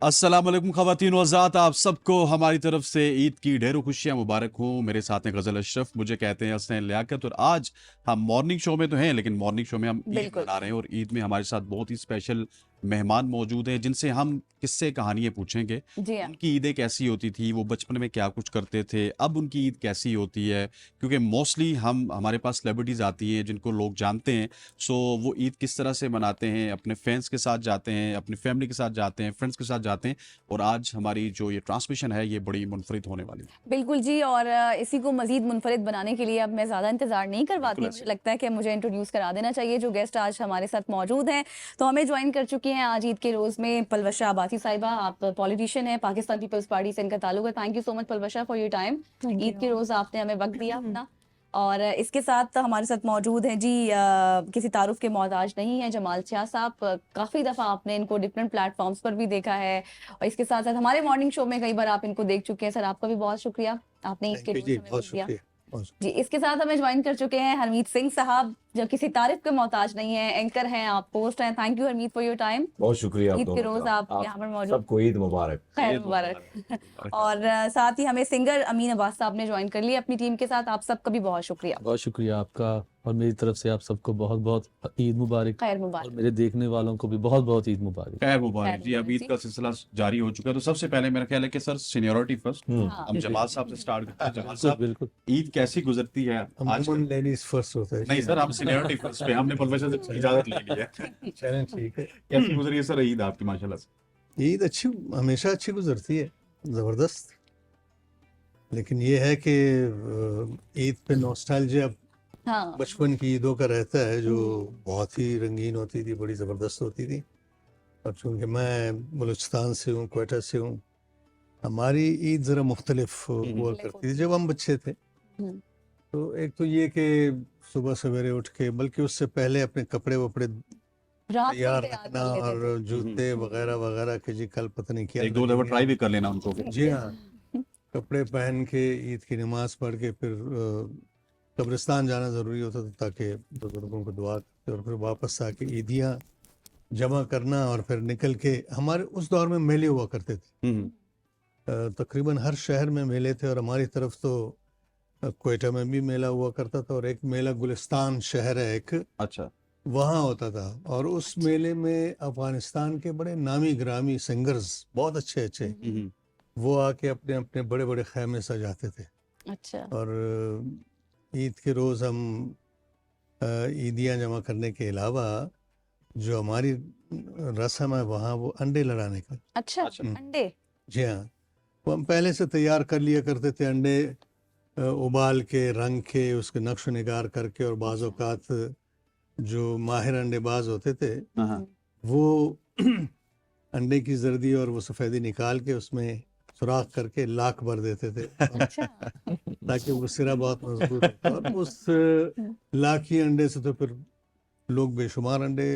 अस्सलाम वालेकुम ख़वातीन व हज़रात, आप सबको हमारी तरफ से ईद की ढेरों खुशियाँ मुबारक हों। मेरे साथ हैं गज़ल अशरफ, मुझे कहते हैं हसनैन लियाकत। और आज हम मॉर्निंग शो में तो हैं, लेकिन मॉर्निंग शो में हम ईद बिल्कुल। मना रहे हैं और ईद में हमारे साथ बहुत ही स्पेशल मेहमान मौजूद हैं जिनसे हम किस्से कहानियाँ पूछेंगे। जी हाँ। उनकी ईदें कैसी होती थी, वो बचपन में क्या कुछ करते थे, अब उनकी ईद कैसी होती है, क्योंकि मोस्टली हमारे पास सेलिब्रिटीज़ आती हैं जिनको लोग जानते हैं। सो वो ईद किस तरह से मनाते हैं, अपने फैंस के साथ जाते हैं, अपनी फैमिली के साथ जाते हैं, फ्रेंड्स के साथ जाते हैं। और आज हमारी जो ये ट्रांसमिशन है ये बड़ी मुनफरिद होने वाली है। बिल्कुल जी, और इसी को मज़ीद मुनफ़रिद बनाने के लिए अब मैं ज़्यादा इंतज़ार नहीं करवाती, बिल्कुल मुझे ऐसे। लगता है कि मुझे इंट्रोड्यूस करा देना चाहिए जो गेस्ट आज हमारे साथ मौजूद हैं। तो हमें जॉइन कर चुकी हैं आज ईद के रोज़ में पलवशा अब्बासी साहिबा। आप पॉलिटिशियन हैं, पाकिस्तान पीपल्स पार्टी से इनका ताल्लुक है। Thank you so much Palwasha for your time. Thank Eid के यू। रोज़ आपने हमें वक्त दिया अपना। और इसके साथ हमारे साथ मौजूद हैं जी, किसी तारुफ के मोहताज नहीं है, जमाल शाह साहब। काफ़ी दफ़ा आपने इनको डिफरेंट प्लेटफॉर्म्स पर भी देखा है और इसके साथ साथ हमारे मॉर्निंग शो में कई बार आप इनको देख चुके हैं। सर, आपका भी बहुत शुक्रिया, आपने ईद के थैंक यू रोज़ जी, हमें बहुत वक्त दिया। शुक्रिया। बहुत जी, इसके साथ हमें ज्वाइन कर चुके हैं हरमीत सिंह साहब, जो किसी तारीफ के मोहताज नहीं है, एंकर हैं, आप पोस्ट हैं। Thank you Harmeet for your time. बहुत शुक्रिया आप ईद के दोनों रोज़ का। आप यहाँ पर मौजूद। सबको ईद मुबारक। खैर ईद मुबारक। मुबारक। और साथ ही हमें सिंगर अमीन अब्बास साहब ने ज्वाइन कर लिया अपनी टीम के साथ। आप सबका भी बहुत शुक्रिया। बहुत शुक्रिया आपका, और मेरी तरफ से आप सबको बहुत बहुत ईद मुबारक, खैर और मुबारक। मेरे देखने वालों को भी बहुत बहुत ईद मुबारक। खैर मुबारक खैर जी। अब मुबारक ईद जी। का सिलसिला जारी हो चुका है, तो सबसे पहले मेरा ख्याल है कि सर सीनियरिटी फर्स्ट। हाँ। हम जमाल साहब से स्टार्ट करते हैं। जमाल बिल्कुल साहब, बिल्कुल। ईद कैसी गुजरती है आज? अमूमन लेडीज फर्स्ट होता है। नहीं सर, हम सीनियरिटी फर्स्ट पे, हमने प्रोफेसर से इजाजत ले ली है। चलें, ठीक है। कैसी गुजरी है सर ईद आपकी माशाल्लाह से? ईद अच्छी, हमेशा अच्छी गुजरती है, ज़बरदस्त। लेकिन ये है कि ईद पे नॉस्टैल्जिया हाँ। बचपन की ईदों का रहता है, जो बहुत ही रंगीन होती थी, बड़ी ज़बरदस्त होती थी। और चूँकि मैं बलूचिस्तान से हूँ, क्वेटा से हूँ, हमारी ईद ज़रा मुख्तलिफ हुआ करती थी जब हम बच्चे थे। हम्म। तो एक तो ये कि सुबह सवेरे उठ के, बल्कि उससे पहले अपने कपड़े वपड़े रात को तैयार तैयार रखना कर लेते और जूते वगैरह वगैरह के जी कल पता नहीं क्या एक दो दफा लगेंगे। ट्राई भी कर लेना उनको। जी हाँ, कपड़े पहन के ईद की नमाज पढ़ के फिर कब्रिस्तान जाना ज़रूरी होता था ताकि बुजुर्गों को दुआ करते, और फिर वापस आके ईदियाँ जमा करना, और फिर निकल के हमारे उस दौर में मेले हुआ करते थे। तकरीबन हर शहर में मेले थे, और हमारी तरफ तो क्वेटा में भी मेला हुआ करता था, और एक मेला गुलिस्तान शहर है एक, अच्छा। वहाँ होता था। और उस मेले में अफगानिस्तान के बड़े नामी ग्रामी सिंगर्स, बहुत अच्छे अच्छे, वो आके अपने अपने बड़े बड़े खैमे सजाते थे। अच्छा। और ईद के रोज़ हम ईदियाँ जमा करने के अलावा जो हमारी रस्म है वहाँ, वो अंडे लड़ाने का। अच्छा। अच्छा। अंडे। जी हाँ, वो हम पहले से तैयार कर लिया करते थे। अंडे उबाल के, रंग के, उसके नक्श निगार करके, और बाज़ औक़ात जो माहिर अंडेबाज होते थे हाँ। वो अंडे की जर्दी और वो सफ़ेदी निकाल के उसमें सुराख करके लाख भर देते थे अच्छा। ताकि वो सिरा बहुत मजबूत होता। और उस लाखी अंडे से तो फिर लोग बेशुमार अंडे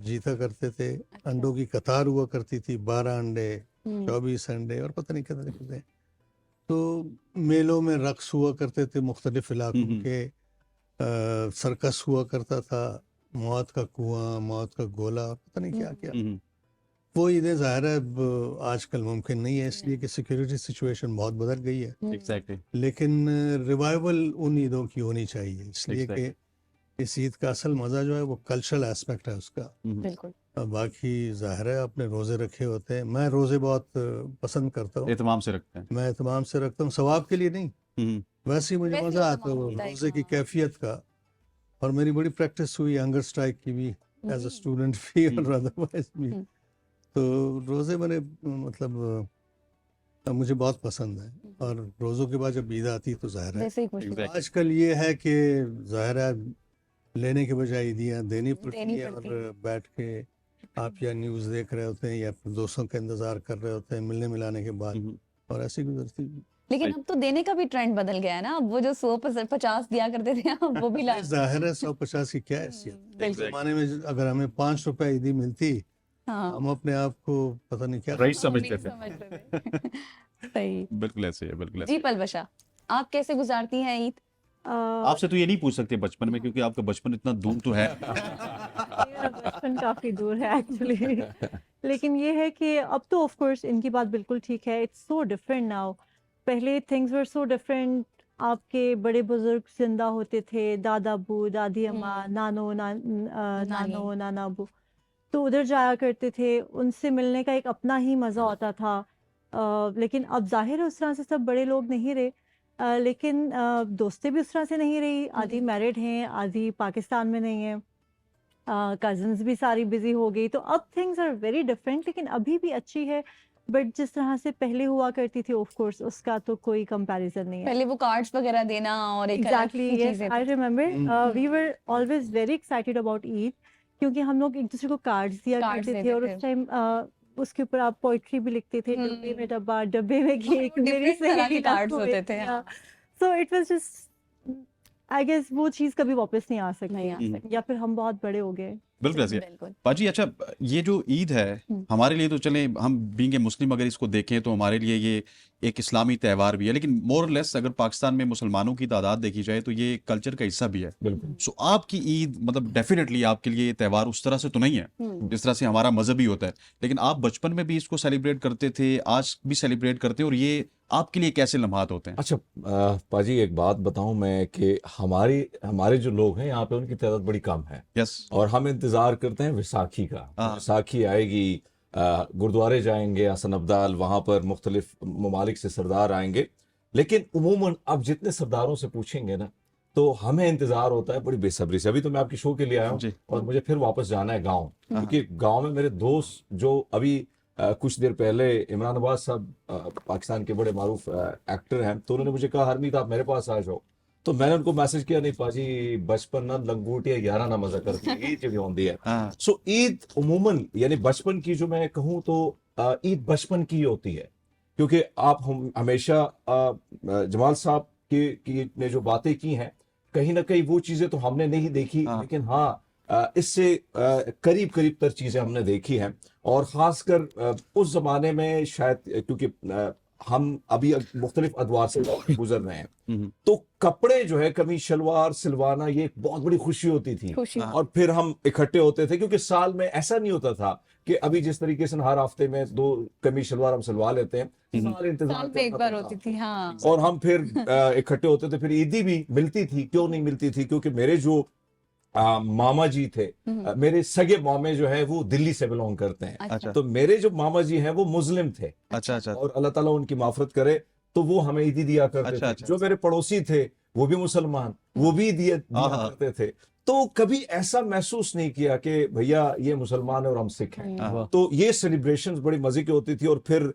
जीता करते थे। अंडों की कतार हुआ करती थी, 12 अंडे, 24 अंडे, और पता नहीं कितने कितने। तो मेलों में रक्स हुआ करते थे मुख्तलिफ इलाकों के, सर्कस हुआ करता था, मौत का कुआं, मौत का गोला, और पता नहीं क्या क्या। वो ईदें ज़ाहिर है अब आजकल मुमकिन नहीं है, इसलिए कि सिक्योरिटी सिचुएशन बहुत बदल गई है। एग्जैक्टली। लेकिन रिवाइवल उन ईदों की होनी चाहिए, इसलिए कि इस ईद का असल मज़ा जो है वो कल्चरल एस्पेक्ट है उसका। बिल्कुल। बाकी ज़ाहिर है आपने रोज़े रखे होते हैं, मैं रोज़े बहुत पसंद करता हूँ, एहतमाम से रखते हैं। मैं एहतमाम से रखता हूँ, सवाब के लिए नहीं, वैसे ही मुझे वैसे मज़ा आता एहतमाम है होता है, रोज़े की हाँ। कैफियत का। और मेरी बड़ी प्रैक्टिस हुई हंगर स्ट्राइक की भी, एज अ स्टूडेंट भी और अदरवाइज भी। तो रोज़े मैंने मतलब मुझे बहुत पसंद है। और रोज़ों के बाद जब ईद आती है तो ज़ाहिर है वैसे ही खुश Exactly. आजकल ये है कि ज़ाहिर है लेने के बजाय ईदियाँ देनी पड़ती देनी हैं, पड़ती और बैठ के आप या न्यूज़ देख रहे होते हैं या फिर दोस्तों का इंतज़ार कर रहे होते हैं मिलने मिलाने के बाद, और ऐसी गुजरती है। लेकिन अब तो देने का भी ट्रेंड बदल गया है ना, अब वो जो 150 दिया करते थे अब वो भी ला। ज़ाहिर है 150 की क्या हैसियत। इस बिल्कुल। ज़माने में अगर हमें 5 रुपए ईदी मिलती, हाँ। हम अपने आप को पता नहीं क्या रईस समझते अमीर थे। समझते थे। सही। बिल्कुल ऐसे है, बिल्कुल ऐसे जी पलवशा, आप कैसे गुजारती हैं ईद? आपसे तो ये नहीं पूछ सकते बचपन में, क्योंकि आपका बचपन इतना दूर तो है। मेरा बचपन काफी दूर है एक्चुअली। लेकिन ये है कि अब तो ऑफ कोर्स इनकी बात बिल्कुल ठीक है, इट्स सो डिफरेंट नाउ। पहले थिंग्स वर सो डिफरेंट, आपके बड़े बुजुर्ग जिंदा होते थे, दादा अबू, दादी अम्मा, नानी। नानो नाना अबू, तो उधर जाया करते थे, उनसे मिलने का एक अपना ही मज़ा होता था। लेकिन अब जाहिर है उस तरह से सब बड़े लोग नहीं रहे, लेकिन दोस्तें भी उस तरह से नहीं रही, आधी मैरिड हैं, आधी पाकिस्तान में नहीं है, कज़न्स भी सारी बिजी हो गई, तो अब थिंग्स आर वेरी डिफरेंट, लेकिन अभी भी अच्छी है। बट जिस तरह से पहले हुआ करती थी ऑफ कोर्स उसका तो कोई कंपैरिजन नहीं है। पहले वो कार्ड्स वगैरह देना और एक अलग एग्जैक्टली, सी यस, चीजें आई थी। Remember we were always very excited about Eid, क्योंकि हम लोग एक दूसरे को कार्ड्स दिया कार्ड्स करते थे, देते और थे। उस टाइम उसके ऊपर आप पोइट्री भी लिखते थे, डब्बे में डब्बा, डब्बे में केक, मेरी डिफरेंट तरह के सहेली कार्ड्स होते थे। So it was just, I guess वो चीज कभी वापस नहीं आ सकती, नहीं आ सकती। या फिर हम बहुत बड़े हो गए। बिल्कुल ऐसे है। बिल्कुल। पाजी अच्छा, ये जो ईद है हमारे लिए तो चले, हम बीइंग ए मुस्लिम अगर इसको देखें तो हमारे लिए ये एक इस्लामी त्यौहार भी है, लेकिन मोर और लेस अगर पाकिस्तान में मुसलमानों की तादाद देखी जाए तो ये कल्चर का हिस्सा भी है। बिल्कुल। सो आपकी ईद मतलब डेफिनेटली आपके लिए ये त्यौहार उस तरह से तो नहीं है जिस तरह से हमारा मजहबी होता है, लेकिन आप बचपन में भी इसको सेलिब्रेट करते थे, आज भी सेलिब्रेट करते हैं, और ये आपके लिए कैसे लम्हात होते हैं? अच्छा, पाजी एक बात बताऊं मैं कि हमारे जो लोग हैं यहाँ पे उनकी तादाद बड़ी कम है, यस। और हम इंतजार करते हैं विसाखी का। हाँ। विसाखी आएगी, गुरुद्वारे जाएंगे, हसन अब्दाल, वहां पर मुख्तलिफ ममालिक से सरदार आएंगे, लेकिन उमूमन अब जितने सरदारों से पूछेंगे ना तो हमें इंतजार होता है बड़ी बेसब्री से। अभी तो मैं आपकी शो के लिए आया जी। हूँ और मुझे फिर वापस जाना है गाँव, क्योंकि गाँव में मेरे दोस्त जो अभी कुछ देर पहले इमरान अब्बास साहब पाकिस्तान के बड़े मारूफ एक्टर हैं, तो उन्होंने मुझे कहा हरमीत आप मेरे पास आ जाओ, तो मैंने उनको मैसेज किया, नहीं पाजी बचपन ना लंगूटिया यारा ना मजा करती है, ईद जो होती है। हाँ। सो ईद उमूमन यानी बचपन की जो मैं कहूँ तो ईद बचपन की होती है, क्योंकि आप हमेशा जमाल साहब की ने जो बातें की हैं कहीं ना कहीं वो चीजें तो हमने नहीं देखी, हाँ। लेकिन हाँ इससे करीब करीब तर चीजें हमने देखी हैं, और खासकर उस जमाने में शायद क्योंकि हम अभी मुख्तलिफ अदवार से गुजर रहे हैं, तो कपड़े जो है कमीज शलवार सिलवाना ये एक बहुत बड़ी खुशी होती थी, खुशी। और फिर हम इकट्ठे होते थे, क्योंकि साल में ऐसा नहीं होता था कि अभी जिस तरीके से हर हफ्ते में 2 कमीज शलवार हम सिलवा लेते हैं, साल इंतजार साल में एक करना बार पड़ता होती था। थी। हाँ। और हम फिर इकट्ठे होते थे, फिर ईदी भी मिलती थी। क्यों नहीं मिलती थी? क्योंकि मेरे जो मामा जी थे, मेरे सगे मामे जो है वो दिल्ली से बिलोंग करते हैं, अच्छा। तो मेरे जो मामा जी हैं वो मुस्लिम थे, अच्छा अच्छा। और अल्लाह ताला उनकी माफरत करे, तो वो हमें ईदी दिया करते अच्छा, थे। अच्छा। जो मेरे पड़ोसी थे वो भी मुसलमान, वो भी दिया हाँ। करते थे, तो कभी ऐसा महसूस नहीं किया कि भैया ये मुसलमान है और हम सिख हैं। हाँ। तो ये सेलिब्रेशंस बड़ी मजे की होती थी, और फिर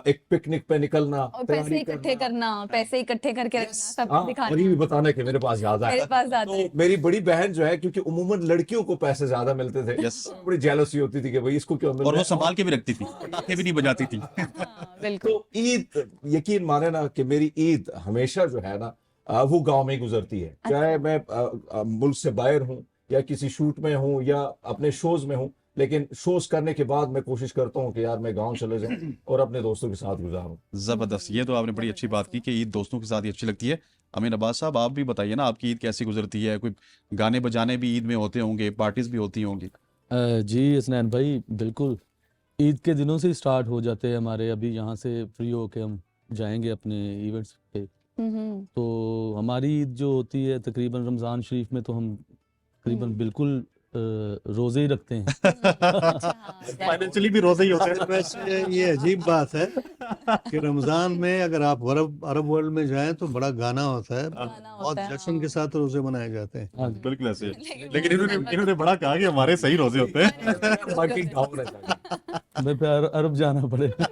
एक पिकनिक पे निकलना, और पैसे तैयारी इकट्ठे करना, पैसे इकट्ठे करके रखना, सब हाँ, दिखाना। और ये भी बताना कि मेरे पास ज्यादा मेरे है। पास ज्यादा है। तो मेरी बड़ी बहन जो है, क्योंकि उमूमन लड़कियों को पैसे ज्यादा मिलते थे, Yes. तो बड़ी जेलसी होती थी कि भाई इसको क्यों मिल और रहा वो है। संभाल के भी रखती थी, पटाखे भी नहीं बजाती थी। हाँ, बिल्कुल। तो ईद, यकीन माने ना कि मेरी ईद हमेशा जो है ना वो गांव में ही गुजरती है, चाहे मैं मुल्क से बाहर हूँ या किसी शूट में हूँ या अपने शोज में हूँ, लेकिन शोज करने के बाद मैं कोशिश करता हूँ कि यार मैं गांव चले जाऊं और अपने दोस्तों के साथ गुजारूं। जबरदस्त, ये तो आपने बड़ी अच्छी बात की कि ईद दोस्तों के साथ ही अच्छी लगती है। अमीन अब्बास साहब, आप भी बताइए ना, आपकी ईद कैसी गुजरती है? कोई गाने बजाने भी ईद में होते होंगे, पार्टीज भी होती होंगी? जी हसनैन भाई, बिल्कुल ईद के दिनों से स्टार्ट हो जाते हैं हमारे। अभी यहाँ से फ्री होके हम जाएंगे अपने इवेंट्स पे, तो हमारी ईद जो होती है तकरीबन रमज़ान शरीफ में तो हम तकरीबन बिल्कुल रोज़े ही रखते हैं। फाइनेंशियली भी रोजे ही होते हैं। वैसे ये अजीब बात है कि रमजान में अगर आप अरब वर्ल्ड में जाएं तो बड़ा गाना होता है, बहुत जश्न के साथ रोजे मनाए जाते हैं। हाँ, बिल्कुल ऐसे है। लेकिन इन्होंने बड़ा कहा कि हमारे सही रोजे होते हैं। बाकी गाँव रहता है। मैं फिर अरब जाना पड़ेगा।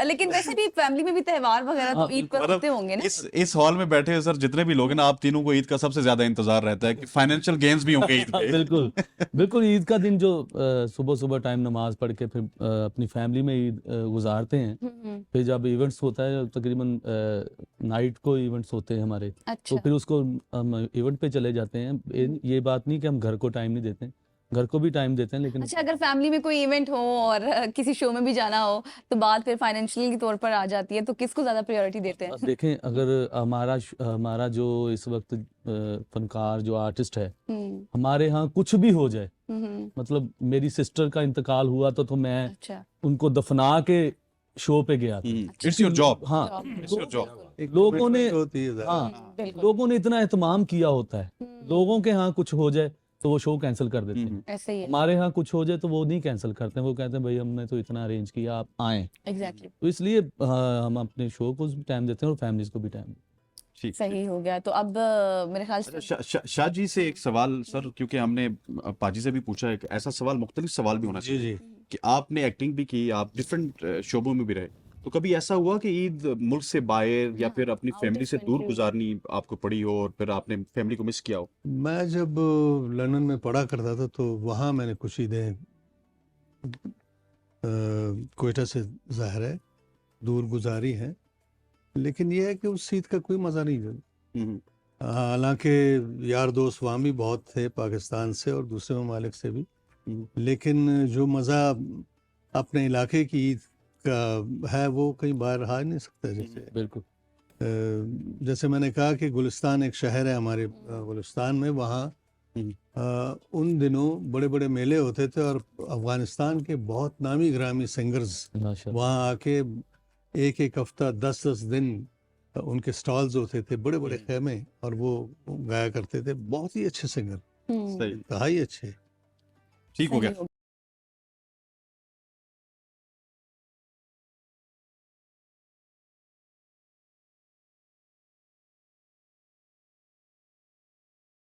लेकिन वैसे भी फैमिली में भी त्योहार वगैरह तो ईद पर होते होंगे ना। इस हॉल में बैठे सर जितने भी लोग हैं ना, आप तीनों को ईद का सबसे ज्यादा इंतजार रहता है कि फाइनेंशियल गेन्स भी होंगे ईद पे। बिल्कुल बिल्कुल। ईद का दिन जो सुबह सुबह टाइम नमाज पढ़ के फिर अपनी फैमिली में ईद गुजारते हैं, फिर जब इवेंट्स होता है तकरीबन नाइट को इवेंट्स होते हैं हमारे, अच्छा। तो फिर उसको हम इवेंट पे चले जाते हैं। ये बात नहीं कि हम घर को टाइम नहीं देते, घर को भी टाइम देते हैं लेकिन अच्छा, अगर फैमिली में कोई इवेंट हो और किसी शो में भी जाना हो तो बात फिर फाइनेंशियल के तौर पर आ जाती है, तो किसको ज्यादा प्रायोरिटी देते हैं? अब देखें अगर हमारा जो इस वक्त फनकार जो आर्टिस्ट है, हम्म हमारे यहाँ कुछ भी हो जाए, हम्म, मतलब मेरी सिस्टर का इंतकाल हुआ तो मैं अच्छा उनको दफना के शो पे गया था। इट्स योर जॉब, हाँ, job। It's your job. एक लोगों ने commitment होती है ज़्यादा। हाँ बिल्कुल। लोगों ने इतना एहतमाम किया होता है, लोगों के यहाँ कुछ हो जाए तो वो शो कैंसिल कर देते हैं। ऐसे ही है, हमारे यहाँ कुछ हो जाए तो वो नहीं कैंसिल करते हैं, वो कहते हैं भाई हमने तो इतना अरेंज किया, आप आए। एग्जैक्टली, तो इसलिए हम अपने शो को भी टाइम देते हैं और फैमिलीज को भी टाइम। ठीक। सही हो गया। तो अब मेरे ख्याल अच्छा, से शाह जी से एक सवाल सर, क्योंकि हमने पाजी से भी पूछा है, ऐसा सवाल, मुख्तलिफ सवाल भी होना जी चाहिए जी कि आपने एक्टिंग भी की, आप डिफरेंट शोबों में भी रहे, तो कभी ऐसा हुआ कि ईद मुल्क से बाहर या फिर अपनी out फैमिली of से दूर country। गुजारनी आपको पड़ी हो और फिर आपने फैमिली को मिस किया हो? मैं जब लंदन में पढ़ा करता था तो वहाँ मैंने कुछ ईदें कोयटा से ज़ाहिर है दूर गुजारी हैं, लेकिन ये है कि उस ईद का कोई मज़ा नहीं है। हम्म, हालांकि यार दोस्त वहाँ भी बहुत थे, पाकिस्तान से और दूसरे ममालिक से भी, लेकिन जो मज़ा अपने इलाके की ईद का है वो कहीं बाहर आ नहीं सकता। जैसे बिल्कुल जैसे मैंने कहा कि गुलिस्तान एक शहर है हमारे गुलिस्तान में, वहाँ उन दिनों बड़े बड़े मेले होते थे और अफ़गानिस्तान के बहुत नामी ग्रामी सिंगर्स माशाल्लाह। वहाँ आके एक एक हफ्ता 10-10 दिन उनके स्टॉल्स होते थे, बड़े बड़े खेमे, और वो गाया करते थे। बहुत ही अच्छे सिंगर, हम्म, सही, इंतहाई अच्छे। ठीक हो सही गया।